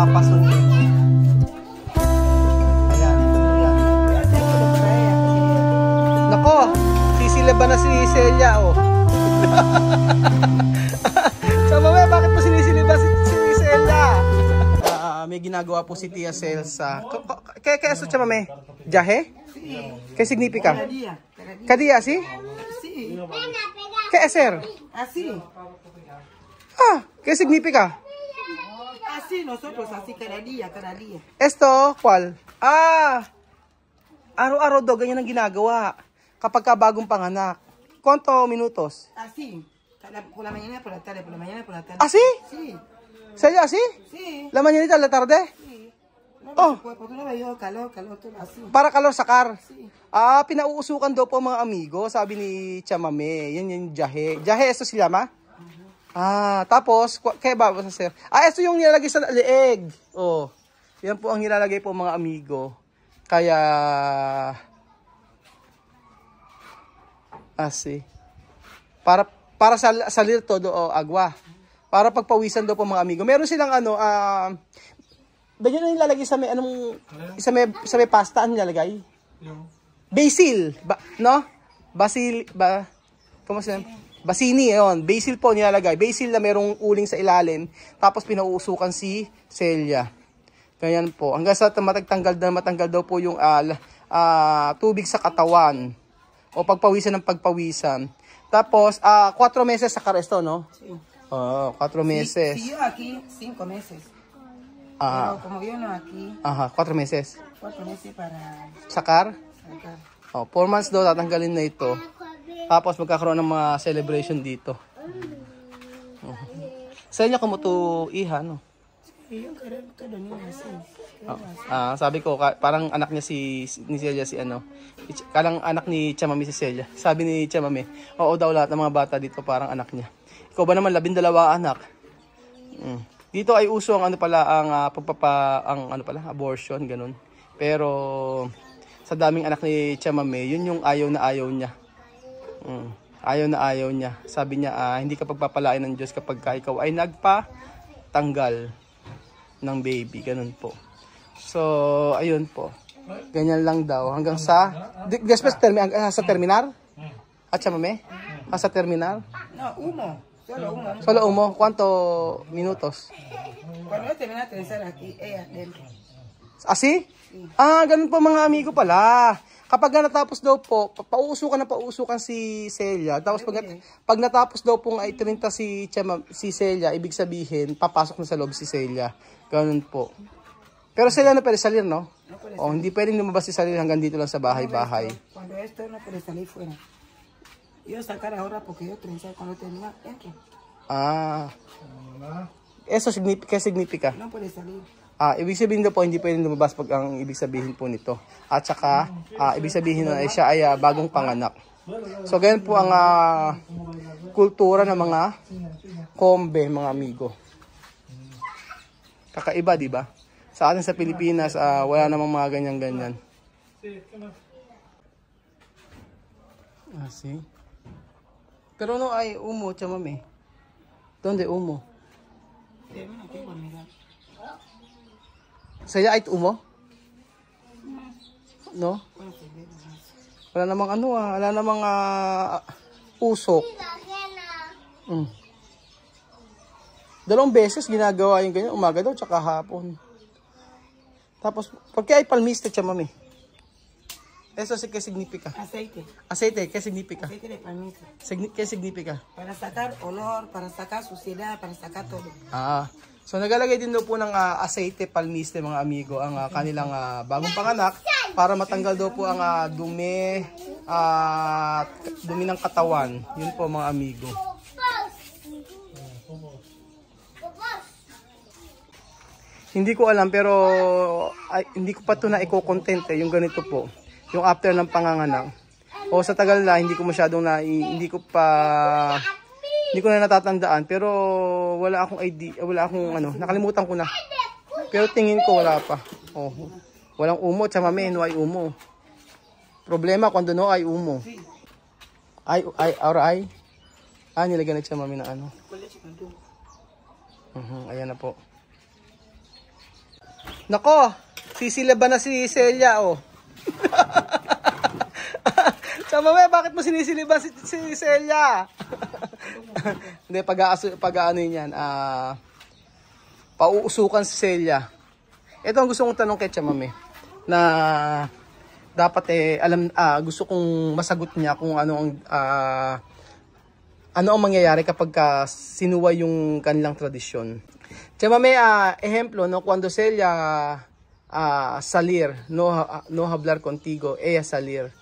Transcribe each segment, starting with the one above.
papasukin. Ayan. Nako, sisilaban na si Celia, oh. Chamame, bakit po sinisiliban si Celia? May ginagawa po si Tia Celsa. Kaya sa Chamame? Jahe? Kaya significa? Kadia, si? Kaya sir? Así. ¿Qué significa? Así nosotros, así cada día, cada día. Esto, ¿cuál? Araw-araw daw, ganyan ang ginagawa. Kapag ka bagong panganak. ¿Cuántos minutos? Así. Por la mañana, por la tarde, por la mañana, por la tarde. ¿Así? Sí. ¿Sería así? Sí. ¿La mañanita, la tarde? Sí. No, Oh. porque no veo calor, todo así. Para kalor sakar? Sí. Pinauusukan daw po mga amigo, sabi ni Chamame. Yan yung jahe. Jahe, esto si llama? Tapos, kaya ba sa sir? Ito yung nilalagay sa leeg. Oh. Yan po ang nilalagay po mga amigo. Kaya, asi. Para sa lirto do agwa. Para pagpawisan daw po mga amigo. Meron silang bagyan na nilalagay sa may sa may pasta ang nilalagay. Basil, no? Kamo siya? Basini, ayun. Basil po nilalagay. Basil na merong uling sa ilalim. Tapos pinauusukan si Celia. Ganyan po. Hanggang sa matanggal daw po yung tubig sa katawan. O pagpawisan ng pagpawisan. Tapos, 4 meses sa karesto, no? Sí. 4 meses. Si yo aquí, 5 meses. Pero como yo no aquí, 4 meses. 4 meses para Sakar? sacar. 4 months daw tatanggalin na ito. Tapos magkakaroon ng mga celebration dito. Sa inyo kumuto iha, no? Y yo quiero todo niño así. Sabi ko, parang anak niya ni Celia kalang anak ni Chamame si Celia. Sabi ni Chamame, oo daw lahat ng mga bata dito parang anak niya. Ikaw ba naman 12 anak? Dito ay uso ang abortion, ganun. Pero sa daming anak ni Chamame, yun yung ayaw na ayaw niya. Ayaw na ayaw niya. Sabi niya, hindi ka pagpapalain ng Diyos kapag ikaw ay nagpatanggal ng baby. Ganun po. So, ayun po. Ganyan lang daw. Hanggang sa... Después sa terminar? At Chamame? Sa terminar? No, humo. Solo humo. Solo humo. ¿Cuánto minutos? Cuando yo termine de estar aquí, ella dentro. Asi? Ganun po mga amigo pala. Kapag natapos daw po, pauusukan si Celia. Tapos pag natapos daw pong ay 30 si Celia, ibig sabihin, papasok na sa loob si Celia. Ganun po. Pero Celia na pwede salir, no? Hindi pwedeng lumabas si Celia hanggang dito lang sa bahay-bahay. Cuando esto no puede salir fuera. Yo sacar ahora porque yo trenzar cuando termina, entro. Eso significa? No puede salir. Ibig sabihin daw po, hindi pwedeng lumabas pag ang ibig sabihin po nito. At saka, ibig sabihin na siya ay bagong panganak. So, ganyan po ang kultura ng mga kombe, mga amigo. Kakaiba, di ba? Sa atin sa Pilipinas, wala namang mga ganyan-ganyan. See? Pero no ay umo, Chamame. Donde umo? Saya ay umo? No? Wala namang wala namang usok. Dalawang beses ginagawa yung ganyan, umaga daw tsaka hapon. Tapos, pagka ay palmiste, Chamame. Eso sí que significa. Aceite. Aceite, ¿qué significa? Aceite de palmito. ¿Qué significa? Para sacar olor, para sacar suciedad, para sacar todo. So nagalagay din daw po ng aceite palmiste mga amigo ang kanilang bagong panganak para matanggal daw po ang dumi ng katawan. Yun po mga amigo. Hindi ko alam pero hindi ko pa ito na i-content yung ganito po. Yung after ng panganganak. O sa tagal na hindi ko masyadong hindi ko na natatandaan pero wala akong idea, wala akong nakalimutan ko na. Pero tingin ko wala pa. Walang umo, Chamame, no hay umo. Problema cuando no hay umo. Ahora hay. Nilagyan na Chamame na Ayan na po. Nako, sisiliban na si Celia, oh. So, mamaya, bakit mo sinisiliban si Celia? Hindi, pag-ano yan, pauusukan si Celia. Ito ang gusto kong tanong kay Chamame, na dapat gusto kong masagot niya kung ano ang mangyayari kapag sinuway yung kanilang tradisyon. Chamame, ejemplo, no, cuando Celia salir, no hablar contigo, ella salir,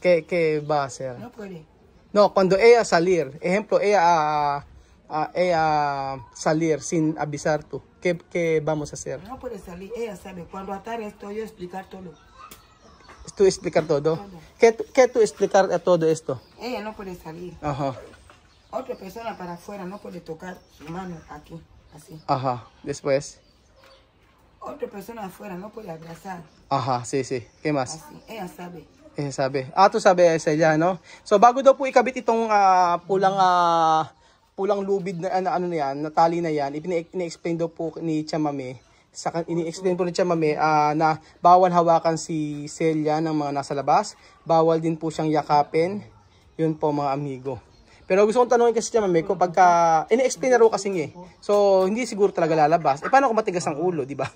¿qué va a hacer? No puede. No, cuando ella salir, ejemplo, ella salir sin avisar tú, ¿qué vamos a hacer? No puede salir. Ella sabe. Cuando atar esto, yo explicar todo. ¿Tú explicar todo? ¿Qué tú explicar todo esto? Ella no puede salir. Ajá, Otra persona para afuera no puede tocar su mano aquí, así. ajá, después. Otra persona afuera no puede abrazar, Ajá, sí, ¿qué más? así. Ella sabe. Sabi. Ito sabi Celia, no? So, bago daw po ikabit itong pulang lubid na ano na yan, na tali na yan, ini-explain daw po ni Chamame, ini-explain po ni Chamame na bawal hawakan si Celia ng mga nasa labas, bawal din po siyang yakapin, yun po mga amigo. Pero gusto kong tanongin kasi Chamame, kung pagka, ini-explain na rin kasing so hindi siguro talaga lalabas. Paano kung matigas ang ulo, di ba?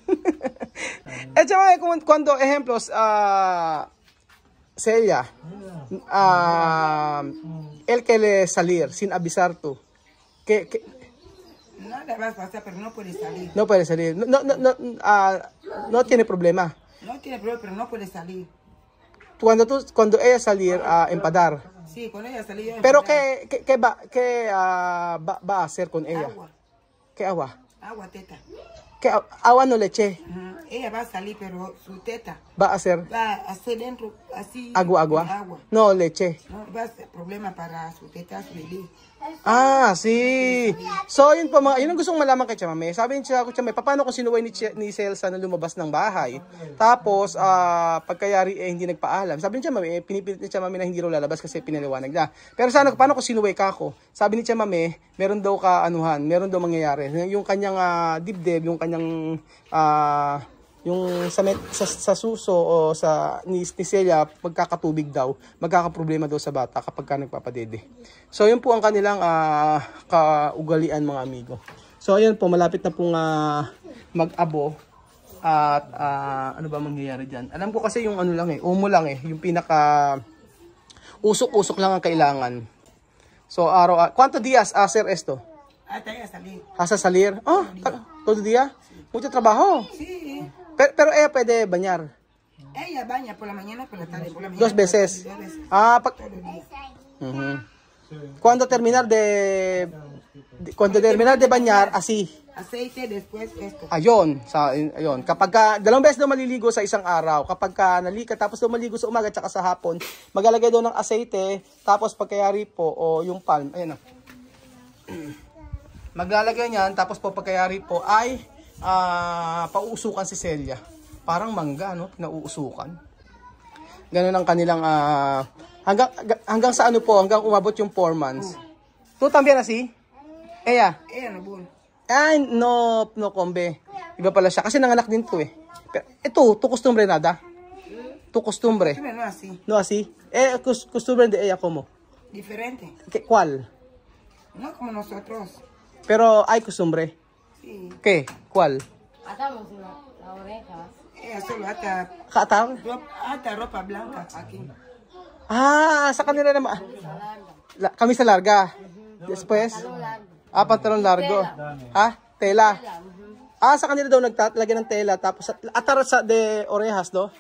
Chamame, cuando ejemplos, Celia, él quiere salir sin avisar tú. ¿Qué? Nada va a pasar, pero no puede salir. No puede salir. No tiene problema. No tiene problema, pero no puede salir. Cuando ella salir a empadar. Sí, con ella salir yo. Pero ¿qué va a hacer con ella? Agua. ¿Qué agua? Agua, teta. ¿Qué agua no leche? Ella va a salir, pero su teta Va a hacer va a hacer dentro, así. agua. No leche. No, va a ser problema para su teta, su bebé. Sí. So, yun po yun ang gusto kong malaman kay Chamame. Sabi niya ako, Chamame, paano kung sinuway ni Celsa na lumabas ng bahay? Tapos, pagkayari hindi nagpaalam. Sabi ni Chamame, pinipilit ni Chamame na hindi raw lalabas kasi pinaliwanag na. Pero sana, paano kung sinuway ka ako? Sabi ni Chamame, meron daw meron daw mangyayari. Yung kanyang dibdib, yung kanyang yung sa suso o ni Celia, magkakatubig daw, magkakaproblema daw sa bata kapag ka nagpapadede. So, yun po ang kanilang kaugalian mga amigo. So, ayan po, malapit na pong mag-abo. At ano ba mangyayari dyan? Alam ko kasi yung ano lang umo lang yung pinaka usok-usok lang ang kailangan. So, ¿cuántos días hacer esto? Hasta ella salir. Hasta salir? Oh, todo día? Mucho trabajo. Sí. Pero ella puede bañar. Ella baña por la mañana, por la tarde, por la mañana. 2 veces. Todo el día. Cuando terminar de bañar, así. Aceite, después esto. Ayun. Kapag 2 beses daw maliligo sa isang araw. Kapag nalika, tapos daw maligo sa umaga at sa hapon, maglalagay daw ng aceite, tapos pagkayari po, o yung palm, ayan na. Maglalagay niyan, tapos po pagkayari po ay pauusukan si Celia. Parang mangga, no? Pinauusukan. Ganun ang kanilang hanggang sa ano po, hanggang umabot yung 4 months. Tu también así? Ella no bull. Ay, no kombe. Iba pala siya. Kasi nanganak din to Pero, ito, tu costumbre nada. Tu costumbre. No así. No así. Costumbre de ella como. Diferente. ¿Cuál? No como nosotros. Pero hay costumbre. Sí. ¿Qué? ¿Cuál? Atamos la oreja. Ella solo ata ropa blanca aquí. Sa kanila naman. Camisa larga. Después? Pantalon largo. Tela. Sa kanila daw naglalagay ng tela. Tapos, atar de orejas, do?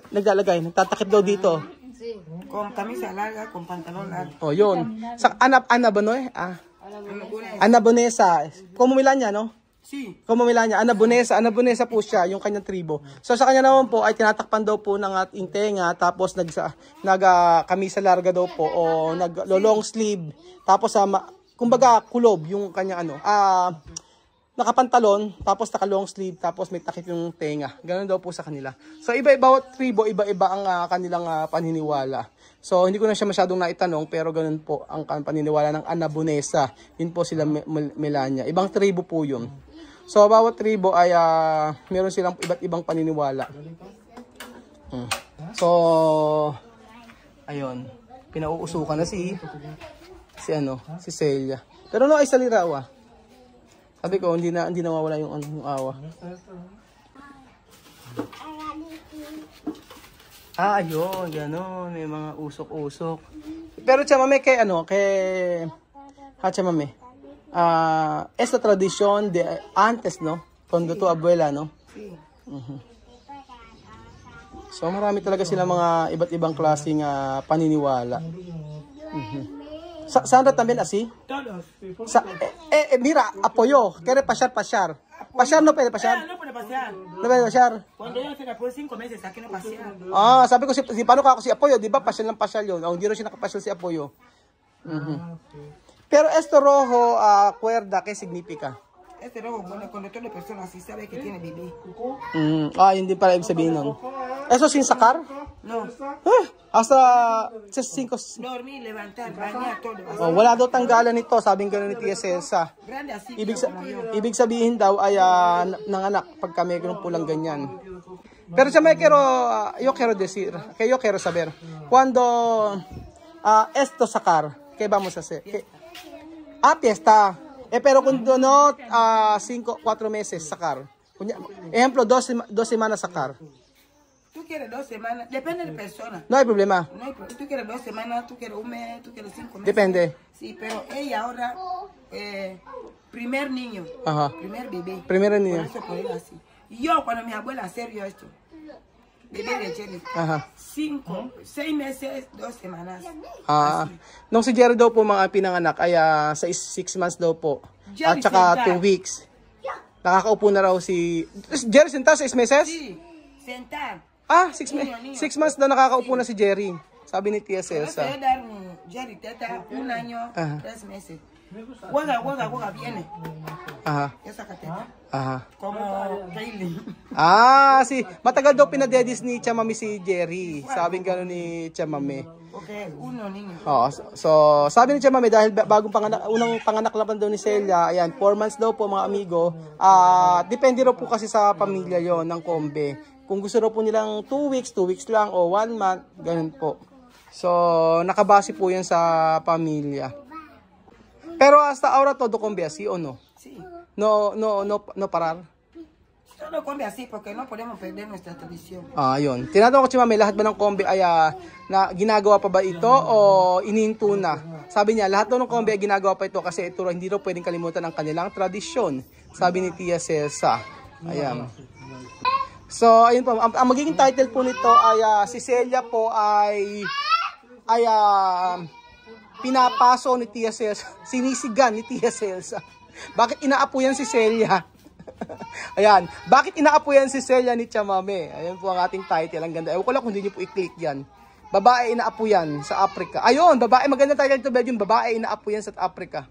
Naglalagay. Nagtatakip daw dito. Sí. Con camisa larga, con pantalón largo. Yun. Sa Ana Bonoy? Ana Bonesa. Kumumila niya, no? Sí. Kumumila niya. Ana Bonesa po siya, yung kanyang tribo. So sa kanya naman po ay tinatakpan daw po ng ating tenga, tapos kamisa larga daw po o long sleeve. Tapos kumbaga kulob yung kanya nakapantalon, tapos naka-long sleeve, tapos may takip yung tenga. Ganun daw po sa kanila. So, bawat tribo, iba-iba ang kanilang paniniwala. So, hindi ko na siya masyadong naitanong, pero ganun po ang paniniwala ng Ana Bonesa. Yun po sila Melania. Ibang tribo po yun. So, bawat tribo ay meron silang iba't ibang paniniwala. So, ayun. Pinauusukan na si Celia. Pero no, ay saliraw Sabi ko, hindi na mawala yung awa. Ayun, gano'n. May mga usok-usok. Pero chamame, kay chamame. Esta tradisyon de antes, no? Cuando tu abuela, no? So, marami talaga sila mga iba't ibang klaseng paniniwala. Sandra también así? Todos. Mira, apoyo. Quiere pasar. Pasar no puede pasar. No puede pasear. No puede pasar. Cuando ella se la puso 5 meses, aquí no pasea. Sabi ko, paano ka ako si Apoyo? Di ba, pasyal ng pasyal yun? Hindi rin siya nakapasyal si Apoyo. Pero esto rojo, cuerda, ¿qué significa? Este rojo, bueno, cuando toda la persona así sabe que tiene bebé. Hindi pala ibig sabihin nun. Eso sin sacar? No. Hasta 5. Dormir, levantar, bañar, todo. Wala daw tanggalan nito, sabing gano'n ni Tia Celsa. Grande así. Ibig sabihin daw ay nanganak pag kami ganun pulang ganyan. Pero sa may yo quiero decir, que yo quiero saber, cuando esto sacar, ¿qué vamos a hacer? Fiesta. Pero cuando no, 4 meses sacar. Ejemplo, 2 semanas sacar. Tú quieres 2 semanas, depende de la persona. No hay problema. No hay problema. Tú quieres 2 semanas, tú quieres 1 mes, tú quieres 5 meses. Depende. Sí, pero ella ahora, primer niño, primer bebé. Primero niño. Por eso por él así. Yo, cuando mi abuela hacía yo esto, bebé de Jerry, 6 meses, 2 semanas. Nung si Jerry daw po mga pinanganak ay sa 6 months daw po. At saka 2 weeks. Nakakaupo na raw si Jerry senta 6 meses? Sí, sentar. 6 months na nakakaupo na si Jerry. Sabi ni Tia Celsa. Yo dar Jerry teta 1 año, 3 meses. Juega, viene. Esa cateta. Como Kaylin. Matagal daw pinadedis ni Chamami si Jerry. Sabing gano'n ni Chamami. Okay, 1 niño. So sabi ni Chamami dahil unang panganak lang daw ni Celia, ayan, 4 months daw po mga amigo. Depende raw po kasi sa pamilya yon ng Kombe. Kung gusto raw po nilang 2 weeks lang o 1 month, ganun po. So nakabase po yan sa pamilya. Pero hasta ahora todo Kombe así o no? Sí. No parar. Todo Kombe así porque no podemos perder nuestra tradición. Yun. Tinatanong ko si Mami, lahat ba ng Kombe ay na ginagawa pa ba ito o inihinto na? Sabi niya, lahat daw ng Kombe ay ginagawa pa ito kasi ito hindi raw pwedeng kalimutan ang kanilang tradisyon. Sabi ni Tia Celsa. Ayan. So, ayun po. Ang magiging title po nito ay si Celia po ay pinapaso ni Tia Celsa. Sinisigan ni Tia Celsa. Bakit inaapuyan si Celia? Ayan. Bakit inaapuyan si Celia ni Chamame? Ayan po ang ating title. Ang ganda. Ewan ko lang kung hindi nyo po i-click yan. Babae inaapuyan sa Africa. Ayun, babae. Magandang title ito, Bedyo. Babae inaapuyan sa Africa.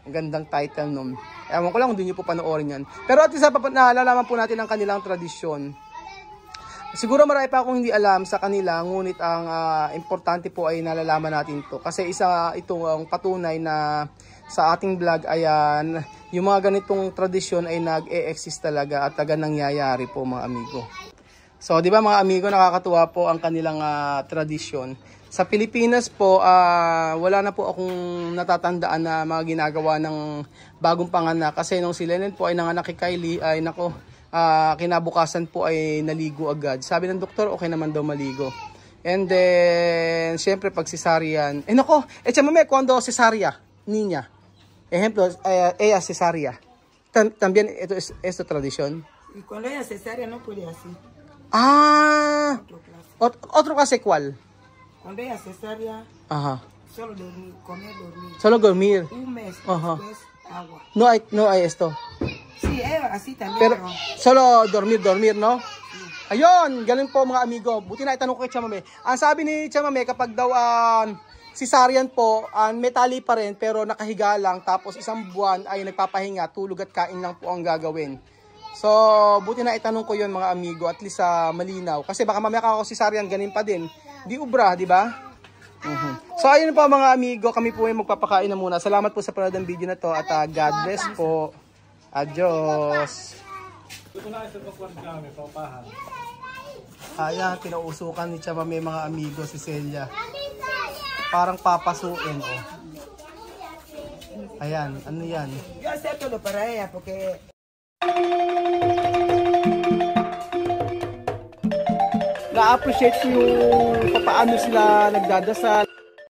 Ang gandang title nun. Ewan ko lang kung hindi nyo po panoorin yan. Pero at isa pa nalalaman po natin ang kanilang tradisyon. Siguro marami pa akong hindi alam sa kanila, ngunit ang importante po ay nalalaman natin to. Kasi ito ang patunay na sa ating vlog ay yung mga ganitong tradisyon ay nag-e-exist talaga at taga nangyayari po mga amigo. So, di ba mga amigo, nakakatuwa po ang kanilang tradisyon. Sa Pilipinas po, wala na po akong natatandaan na mga ginagawa ng bagong panganak. Kasi nung si Lennon po ay nanganak kay Kylie, ay nako, kinabukasan po ay naligo agad. Sabi ng doktor, okay naman daw maligo. And then, syempre pag cesarean, chamame, cuando cesárea, niña. Ejemplo, ella cesárea. También esto tradición. Y cuando ella cesárea no puede así. Otro clase, ¿cuál? Cuando ella cesárea, solo dormir, comer, dormir. Solo dormir. 1 mes, después agua. No hay esto. Sí, así también. Pero solo dormir, no? Ayun, ganun po mga amigo. Buti na itanong ko kay Chamame. Ang sabi ni Chamame, kapag daw cesarean po, may tali pa rin pero nakahiga lang. Tapos 1 buwan ay nagpapahinga, tulog at kain lang po ang gagawin. So, buti na itanong ko yun mga amigo. At least malinaw. Kasi baka mamaya ako cesarean, ganin pa din. Di ubra, di ba? So, ayun po mga amigo. Kami po ay magpapakain na muna. Salamat po sa panood ng video na to. At God bless po. Adios. Ayan, pinausukan ni Chama may mga amigo si Celia. Parang papasuin, oh. Ayan, ano yan? Yo acepto lo para ella porque Na-appreciate ko yung paano sila nagdadasal.